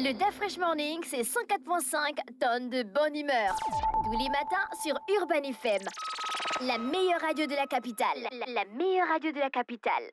Le DAF Fresh Morning, c'est 104.5 tonnes de bonne humeur. Tous les matins sur Urban FM. La meilleure radio de la capitale. La meilleure radio de la capitale.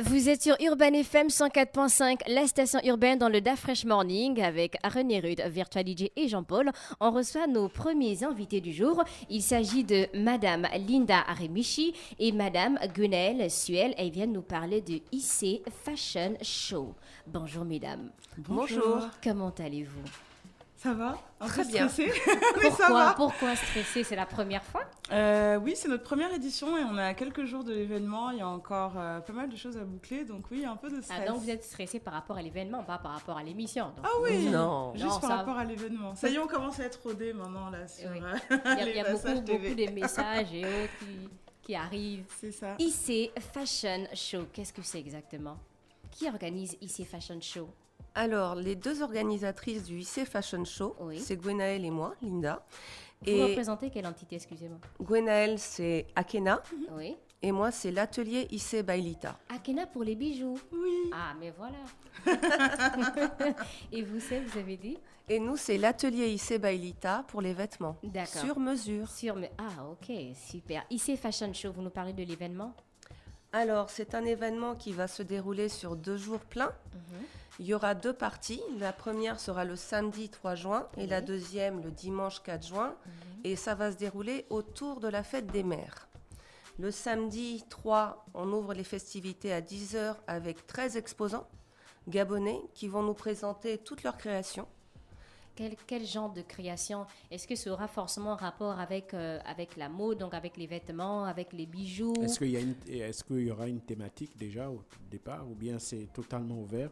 Vous êtes sur Urban FM 104.5, la station urbaine dans le DAF Fresh Morning avec René Rude, Virtual DJ et Jean-Paul. On reçoit nos premiers invités du jour. Il s'agit de Madame Linda Aremichi et Madame Gunaëlle Suel. Elles viennent nous parler du IC Fashion Show. Bonjour mesdames. Bonjour. Comment allez-vous? Ça va? Très bien. Pourquoi stresser? C'est la première fois? Oui, c'est notre première édition et on a quelques jours de l'événement. Il y a encore pas mal de choses à boucler, donc oui, il y a un peu de stress. Ah, donc vous êtes stressé par rapport à l'événement, pas par rapport à l'émission. Donc. Ah oui, non. Juste par rapport à l'événement. Ça y est, on commence à être rodé maintenant là sur Oui. les Il y a passages beaucoup TV. de messages et autres qui arrivent. C'est ça. IC Fashion Show, qu'est-ce que c'est exactement? Qui organise IC Fashion Show? Alors, les deux organisatrices du IC Fashion Show, Oui. c'est Gunaëlle et moi, Linda. Vous représentez quelle entité, excusez-moi? Gunaëlle, c'est Akena, Oui. et moi, c'est l'atelier IC Bailita. Akena pour les bijoux. Oui. Ah, mais voilà. Et vous avez dit? Et nous, c'est l'atelier IC Bailita pour les vêtements. D'accord. Sur mesure. Ah, ok, super. IC Fashion Show, vous nous parlez de l'événement? Alors, c'est un événement qui va se dérouler sur 2 jours pleins. Il y aura 2 parties. La première sera le samedi 3 juin et la deuxième le dimanche 4 juin. Et ça va se dérouler autour de la fête des mères. Le samedi 3, on ouvre les festivités à 10h avec 13 exposants gabonais qui vont nous présenter toutes leurs créations. Quel genre de création? Est-ce que ça aura forcément un rapport avec la mode, donc avec les vêtements, avec les bijoux? Est-ce qu'il y aura une thématique déjà au départ ou bien c'est totalement ouvert?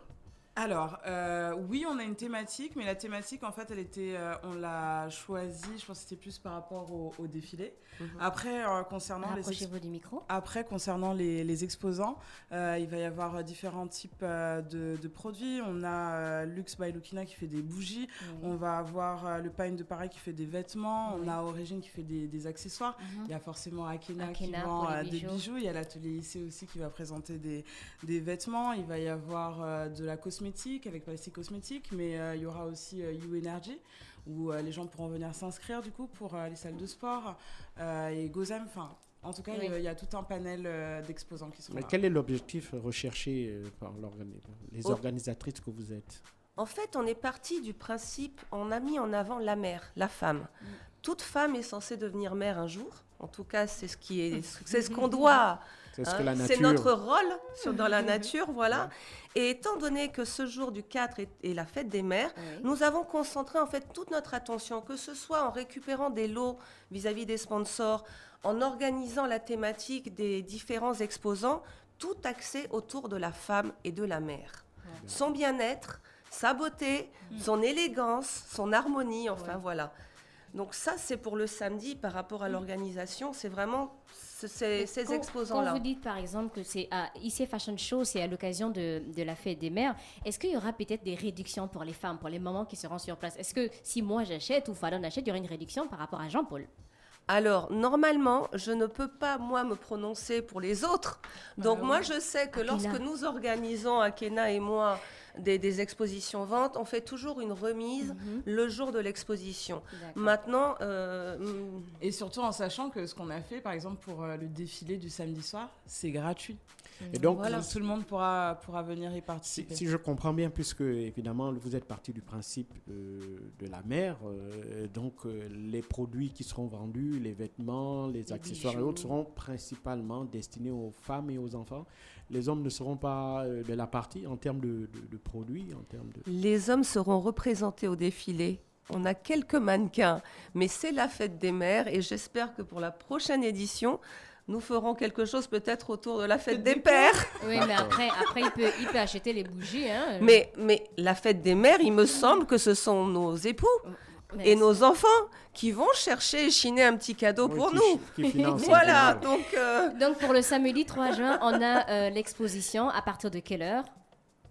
Alors, oui, on a une thématique, mais la thématique, en fait, on l'a choisie, je pense que c'était plus par rapport au défilé. Après, concernant Rapprochez-vous du micro. Après, concernant les exposants, il va y avoir différents types de produits. On a Luxe by Lukina qui fait des bougies. On va avoir le Pine de Paris qui fait des vêtements. On a Origine qui fait des accessoires. Il y a forcément Akena qui vend des bijoux. Il y a l'atelier IC aussi qui va présenter des vêtements. Il va y avoir de la cosmétique avec Plastic Cosmétique, mais il y aura aussi You Energy où les gens pourront venir s'inscrire du coup pour les salles de sport et Gozem. Enfin, en tout cas, il y a tout un panel d'exposants qui sont là. Quel est l'objectif recherché par les organisatrices que vous êtes? En fait, on est parti du principe, on a mis en avant la mère, la femme. Toute femme est censée devenir mère un jour. En tout cas, c'est ce qu'on doit. C'est notre rôle dans la nature, voilà. Et étant donné que ce jour du 4 est la fête des mères, nous avons concentré en fait toute notre attention, que ce soit en récupérant des lots vis-à-vis des sponsors, en organisant la thématique des différents exposants, tout axé autour de la femme et de la mère. Son bien-être, sa beauté, son élégance, son harmonie, enfin voilà. Donc ça, c'est pour le samedi par rapport à l'organisation, c'est vraiment ces exposants-là. Quand vous dites par exemple que c'est IC Fashion Show, c'est à l'occasion de la fête des mères, est-ce qu'il y aura peut-être des réductions pour les femmes, pour les mamans qui seront sur place? Est-ce que si moi j'achète ou Fallon achète, il y aura une réduction par rapport à Jean-Paul? Alors, normalement, je ne peux pas, moi, me prononcer pour les autres. Donc, moi, je sais que lorsque nous organisons, Akena et moi, des expositions ventes, on fait toujours une remise le jour de l'exposition. Maintenant... Et surtout en sachant que ce qu'on a fait, par exemple, pour le défilé du samedi soir, c'est gratuit. Et donc, tout le monde pourra venir y participer. Si je comprends bien, puisque évidemment vous êtes parti du principe de la mère, donc les produits qui seront vendus, les vêtements, les accessoires et autres seront principalement destinés aux femmes et aux enfants. Les hommes ne seront pas de la partie en termes de produits, Les hommes seront représentés au défilé. On a quelques mannequins, mais c'est la fête des mères et j'espère que pour la prochaine édition, nous ferons quelque chose peut-être autour de la fête des pères. Oui, mais après il peut acheter les bougies. Hein. Mais la fête des mères, il me semble que ce sont nos époux et nos enfants qui vont chercher et chiner un petit cadeau pour nous. Voilà, donc pour le samedi 3 juin, on a l'exposition à partir de quelle heure?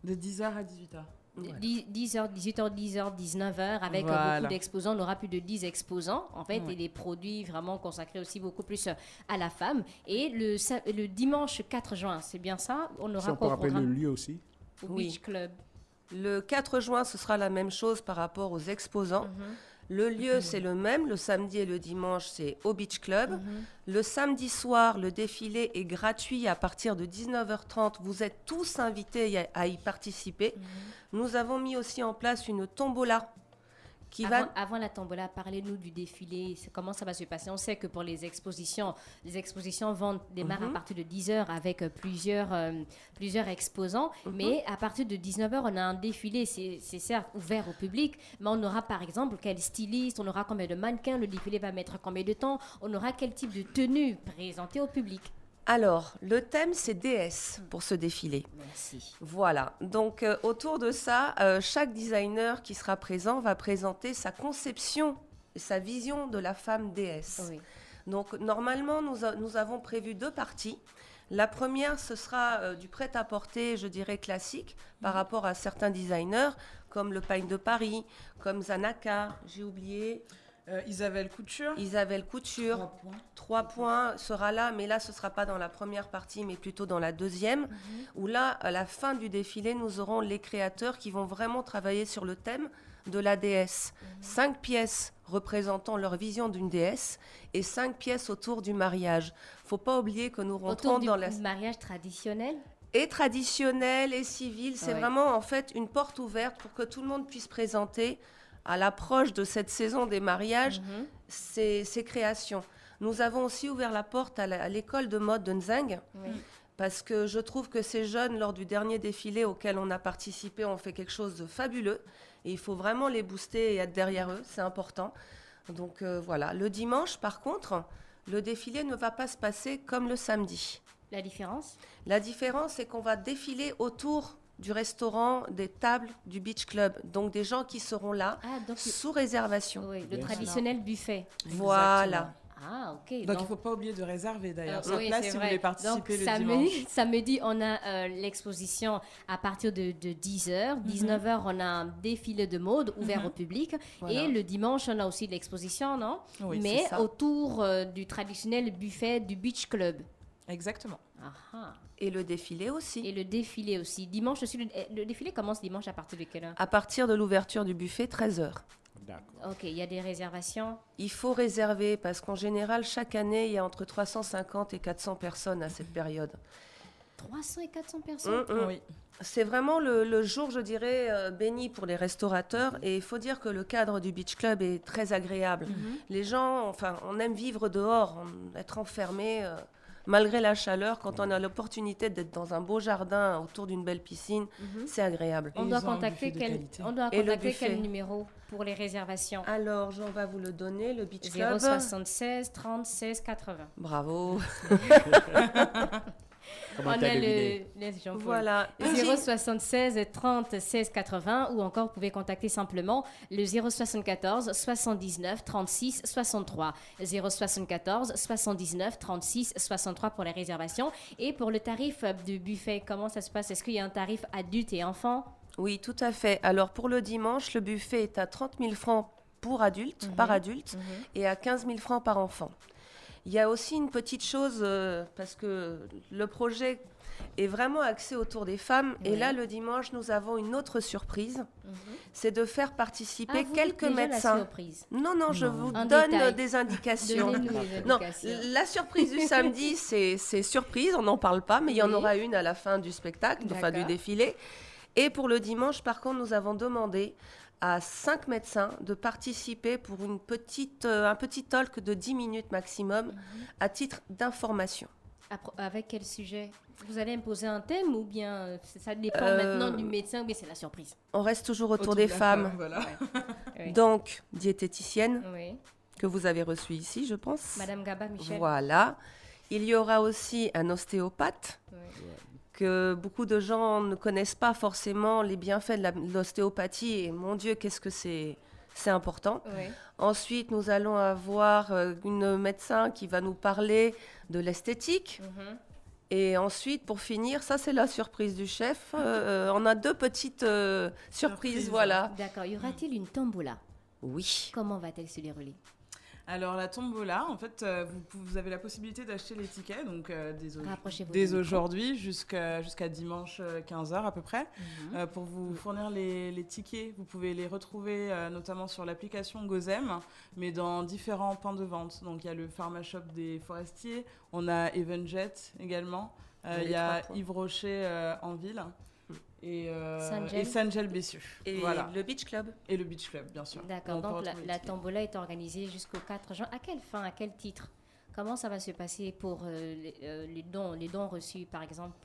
De 10h à 18h. 10h, 18h, 10h, 19h, avec beaucoup d'exposants. On aura plus de 10 exposants, en fait, et des produits vraiment consacrés aussi beaucoup plus à la femme. Et le dimanche 4 juin, c'est bien ça? On aura quoi au programme? Le lieu aussi? Au Beach Club. Le 4 juin, ce sera la même chose par rapport aux exposants. Le lieu, c'est le même. Le samedi et le dimanche, c'est au Beach Club. Le samedi soir, le défilé est gratuit à partir de 19h30. Vous êtes tous invités à y participer. Nous avons mis aussi en place une tombola. Avant la tombola, parlez-nous du défilé. Comment ça va se passer? On sait que pour les expositions vont démarrer à partir de 10h avec plusieurs exposants. Mais à partir de 19h, on a un défilé. C'est certes ouvert au public, mais on aura par exemple quel styliste, on aura combien de mannequins, le défilé va mettre combien de temps, on aura quel type de tenue présentée au public. Alors, le thème, c'est déesse pour ce défilé. Merci. Voilà. Donc, autour de ça, chaque designer qui sera présent va présenter sa conception et sa vision de la femme déesse. Oui. Donc, normalement, nous avons prévu 2 parties. La première, ce sera du prêt-à-porter, je dirais, classique, par rapport à certains designers, comme le Pine de Paris, comme Zanaka, j'ai oublié... Isabelle Couture. 3 points sera là, mais là, ce ne sera pas dans la première partie, mais plutôt dans la deuxième, où là, à la fin du défilé, nous aurons les créateurs qui vont vraiment travailler sur le thème de la déesse. 5 pièces représentant leur vision d'une déesse et 5 pièces autour du mariage. Il ne faut pas oublier que nous rentrons dans le mariage traditionnel. Et traditionnel et civil. C'est vraiment, en fait, une porte ouverte pour que tout le monde puisse présenter à l'approche de cette saison des mariages, ces créations. Nous avons aussi ouvert la porte à l'école de mode de Nzeng, parce que je trouve que ces jeunes, lors du dernier défilé auquel on a participé, ont fait quelque chose de fabuleux. Et il faut vraiment les booster et être derrière eux, c'est important. Donc voilà. Le dimanche, par contre, le défilé ne va pas se passer comme le samedi. La différence? La différence, c'est qu'on va défiler autour du restaurant, des tables du Beach Club. Donc, des gens qui seront là sous réservation. Oui, le traditionnel buffet. Voilà. Ah, ok. Donc, il ne faut pas oublier de réserver d'ailleurs. Oui, là, si vous voulez participer le dimanche. Samedi, on a l'exposition à partir de 10h. 19h, on a un défilé de mode ouvert au public. Voilà. Et le dimanche, on a aussi l'exposition, non? Oui, mais autour du traditionnel buffet du Beach Club. Exactement. Aha. Et le défilé aussi. Dimanche aussi. Le défilé commence dimanche à partir de quelle heure? À partir de l'ouverture du buffet, 13h. D'accord. Ok, il y a des réservations? Il faut réserver parce qu'en général, chaque année, il y a entre 350 et 400 personnes à cette période. 300 et 400 personnes? Oui. C'est vraiment le jour, je dirais, béni pour les restaurateurs. Et il faut dire que le cadre du Beach Club est très agréable. Les gens, on aime vivre dehors, être enfermé... Malgré la chaleur, quand on a l'opportunité d'être dans un beau jardin autour d'une belle piscine, c'est agréable. On doit contacter quel numéro pour les réservations? Alors, on va vous le donner, le Beach Club. 076 30 16 80. Bravo. On a le voilà. 076 30 16 80 ou encore vous pouvez contacter simplement le 074 79 36 63 074 79 36 63 pour les réservations. Et pour le tarif du buffet, comment ça se passe? Est-ce qu'il y a un tarif adulte et enfant? Oui, tout à fait. Alors pour le dimanche, le buffet est à 30 000 francs pour adulte, par adulte et à 15 000 francs par enfant. Il y a aussi une petite chose, parce que le projet est vraiment axé autour des femmes. Oui. Et là, le dimanche, nous avons une autre surprise. C'est de faire participer quelques médecins. La surprise. Non, je vous donne des indications. Non, la surprise du samedi, c'est surprise, on n'en parle pas, mais il y en aura une à la fin du spectacle, du défilé. Et pour le dimanche, par contre, nous avons demandé à 5 médecins de participer pour un petit talk de 10 minutes maximum à titre d'information. Avec quel sujet? Vous allez imposer un thème ou bien ça dépend maintenant du médecin, mais c'est la surprise? On reste toujours autour des femmes. Voilà. Oui. Donc, diététicienne, que vous avez reçue ici, je pense. Madame Gaba Michel. Voilà. Il y aura aussi un ostéopathe. Que beaucoup de gens ne connaissent pas forcément les bienfaits de l'ostéopathie. Et mon Dieu, qu'est-ce que c'est important. Oui. Ensuite, nous allons avoir une médecin qui va nous parler de l'esthétique. Et ensuite, pour finir, ça c'est la surprise du chef. On a 2 petites surprises, voilà. D'accord. Y aura-t-il une tombola? Oui. Comment va-t-elle se dérouler? Alors la tombola, en fait, vous avez la possibilité d'acheter les tickets, donc Rapprochez-vous dès du micro. aujourd'hui jusqu'à dimanche 15h à peu près. Pour vous fournir les tickets, vous pouvez les retrouver notamment sur l'application Gozem, mais dans différents points de vente. Donc il y a le Pharmashop des Forestiers, on a Evenjet également, il y a Yves Rocher en ville. Et Saint-Gel Bessieux. Et voilà. le Beach Club. Et le Beach Club, bien sûr. D'accord, donc la tombola est organisée jusqu'au 4 juin. À quelle fin, à quel titre? Comment ça va se passer pour les dons reçus, par exemple?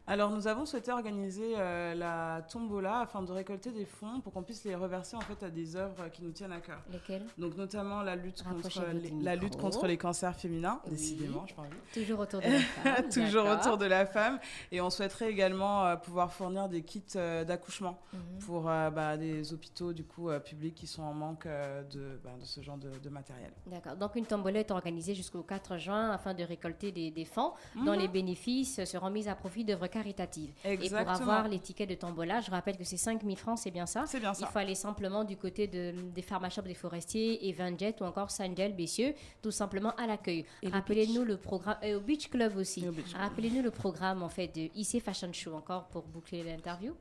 Alors, nous avons souhaité organiser la tombola afin de récolter des fonds pour qu'on puisse les reverser en fait à des œuvres qui nous tiennent à cœur. Lesquelles? Donc, notamment la lutte contre les cancers féminins, oui. Décidément, je parle. Toujours autour de la femme. Toujours autour de la femme. Et on souhaiterait également pouvoir fournir des kits d'accouchement pour des hôpitaux du coup, publics qui sont en manque de ce genre de matériel. D'accord. Donc, une tombola est organisée jusqu'au 4 juin afin de récolter des fonds dont les bénéfices seront mis à profit d'œuvres caritatives. Exactement. Et pour avoir les tickets de tombola, je rappelle que c'est 5 000 francs, c'est bien ça? C'est bien ça. Il faut aller simplement du côté des Pharmashop des Forestiers, Evenjet ou encore Saint-Gel Bessieux, tout simplement à l'accueil. Rappelez-nous le programme, et au Beach Club aussi. Rappelez-nous le programme en fait de IC Fashion Show encore pour boucler l'interview.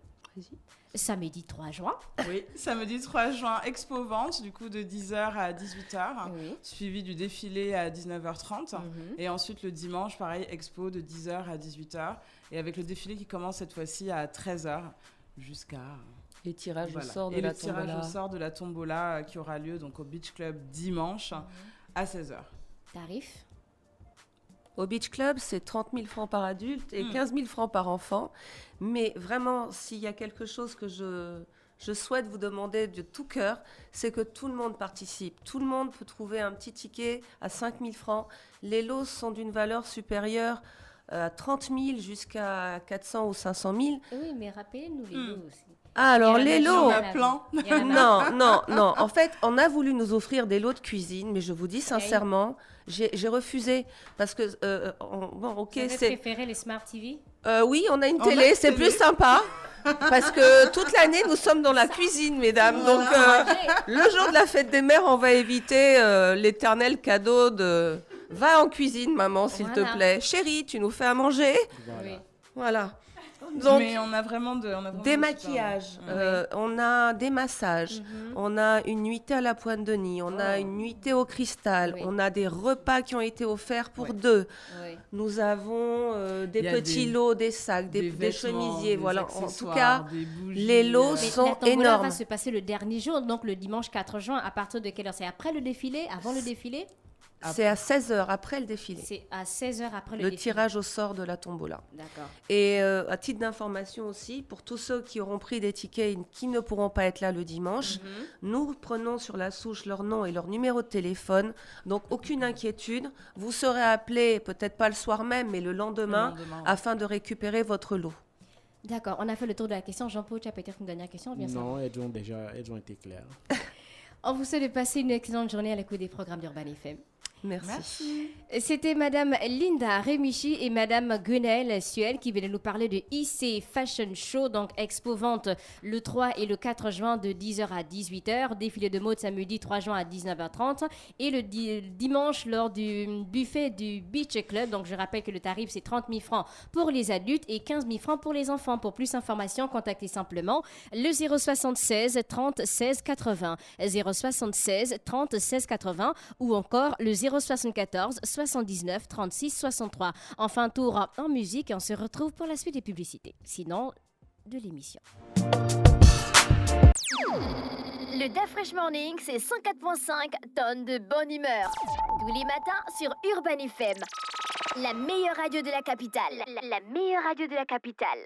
Samedi 3 juin. Oui, samedi 3 juin, expo vente, du coup de 10h à 18h, suivi du défilé à 19h30. Et ensuite le dimanche, pareil, expo de 10h à 18h. Et avec le défilé qui commence cette fois-ci à 13h jusqu'à... Les tirages au sort de et la le tombola. tirage au sort de la tombola qui aura lieu donc, au Beach Club dimanche à 16h. Tarif? Au Beach Club, c'est 30 000 francs par adulte et 15 000 francs par enfant. Mais vraiment, s'il y a quelque chose que je souhaite vous demander de tout cœur, c'est que tout le monde participe. Tout le monde peut trouver un petit ticket à 5 000 francs. Les lots sont d'une valeur supérieure à 30 000 jusqu'à 400 ou 500 000. Oui, mais rappelez-nous les lots aussi. Ah, alors les lots... Non. En fait, on a voulu nous offrir des lots de cuisine, mais je vous dis sincèrement, j'ai refusé parce que Vous avez préféré les Smart TV? Oui, on a une télé, c'est plus sympa. Parce que toute l'année, nous sommes dans la cuisine, mesdames. Donc, le jour de la fête des mères, on va éviter l'éternel cadeau de « Va en cuisine, maman, s'il te plaît. Chérie, tu nous fais à manger ?» Voilà. Donc, mais on a vraiment des maquillages, on a des massages, on a une nuitée à la pointe de nid, on a une nuitée au cristal, on a des repas qui ont été offerts pour 2. Nous avons des petits lots, des sacs, des chemisiers. Voilà. En tout cas, bougies, les lots sont énormes. La tombola va se passer le dernier jour, donc le dimanche 4 juin. À partir de quelle heure? C'est après le défilé? Avant le défilé? C'est à 16h après le défilé. C'est à 16h après le défilé. Le tirage au sort de la tombola. D'accord. Et à titre d'information aussi, pour tous ceux qui auront pris des tickets et qui ne pourront pas être là le dimanche, nous prenons sur la souche leur nom et leur numéro de téléphone. Donc, aucune inquiétude. Vous serez appelé, peut-être pas le soir même, mais le lendemain. Afin de récupérer votre lot. D'accord. On a fait le tour de la question. Jean-Paul, tu as peut-être une dernière question? Bien non, elles ont été claires. On vous souhaite de passer une excellente journée à l'écoute des programmes d'Urban FM. Merci. C'était Madame Linda Remichi et Madame Guenaëlle Suel qui venaient nous parler de IC Fashion Show, donc expo vente le 3 et le 4 juin de 10h à 18h, défilé de mode samedi 3 juin à 19h30 et le dimanche lors du buffet du Beach Club. Donc je rappelle que le tarif c'est 30 000 francs pour les adultes et 15 000 francs pour les enfants. Pour plus d'informations, contactez simplement le 076 30 16 80, 076 30 16 80 ou encore le 074 79 36 63. Enfin, tour en musique et on se retrouve pour la suite des publicités. Sinon, de l'émission. Le Da Fresh Morning, c'est 104.5 tonnes de bonne humeur. Tous les matins sur Urban FM. La meilleure radio de la capitale. La meilleure radio de la capitale.